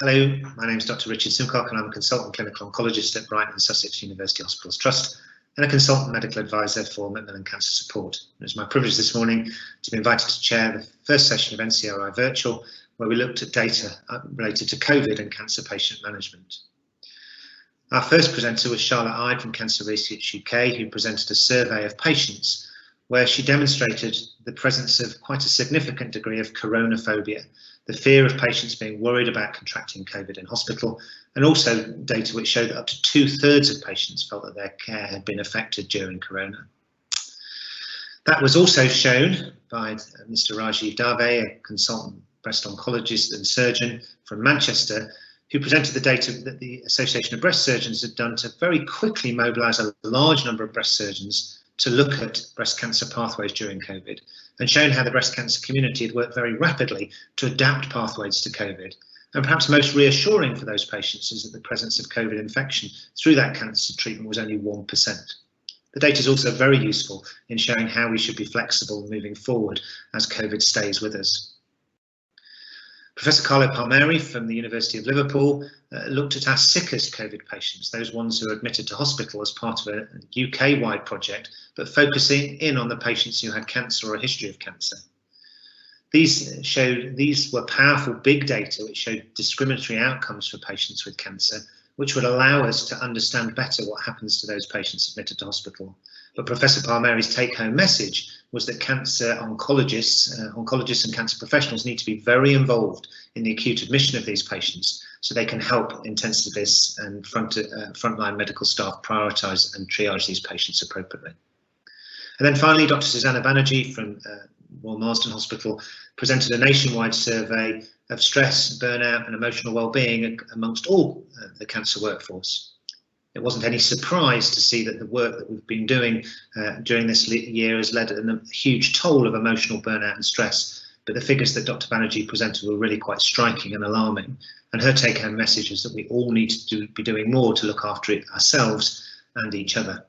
Hello, my name is Dr. Richard Simcock and I'm a consultant clinical oncologist at Brighton and Sussex University Hospitals Trust and a consultant medical advisor for Macmillan Cancer Support. It's my privilege this morning to be invited to chair the first session of NCRI Virtual, where we looked at data related to COVID and cancer patient management. Our first presenter was Charlotte Ide from Cancer Research UK, who presented a survey of patients where she demonstrated the presence of quite a significant degree of coronaphobia, the fear of patients being worried about contracting COVID in hospital, and also data which showed that up to 2/3 of patients felt that their care had been affected during corona. That was also shown by Mr. Rajiv Dave, a consultant breast oncologist and surgeon from Manchester, who presented the data that the Association of Breast Surgeons had done to very quickly mobilise a large number of breast surgeons to look at breast cancer pathways during COVID, and shown how the breast cancer community had worked very rapidly to adapt pathways to COVID. And perhaps most reassuring for those patients is that the presence of COVID infection through that cancer treatment was only 1%. The data is also very useful in showing how we should be flexible moving forward as COVID stays with us. Professor Carlo Palmieri from the University of Liverpool looked at our sickest COVID patients, those ones who are admitted to hospital as part of a UK-wide project, but focusing in on the patients who had cancer or a history of cancer. These were powerful big data which showed discriminatory outcomes for patients with cancer, which would allow us to understand better what happens to those patients admitted to hospital. But Professor Palmieri's take-home message was that cancer oncologists and cancer professionals need to be very involved in the acute admission of these patients so they can help intensivists and frontline medical staff prioritise and triage these patients appropriately. And then finally, Dr. Susanna Banerjee from Royal Marsden Hospital presented a nationwide survey of stress, burnout and emotional well-being amongst all the cancer workforce. It wasn't any surprise to see that the work that we've been doing during this year has led to a huge toll of emotional burnout and stress, but the figures that Dr. Banerjee presented were really quite striking and alarming, and her take-home message is that we all need to be doing more to look after it ourselves and each other.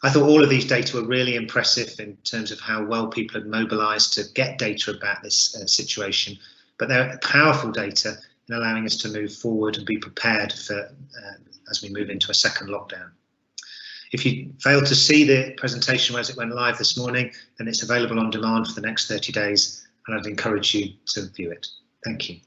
I thought all of these data were really impressive in terms of how well people had mobilised to get data about this situation, but they're powerful data in allowing us to move forward and be prepared for as we move into a second lockdown. If you failed to see the presentation as it went live this morning, then it's available on demand for the next 30 days, and I'd encourage you to view it. Thank you.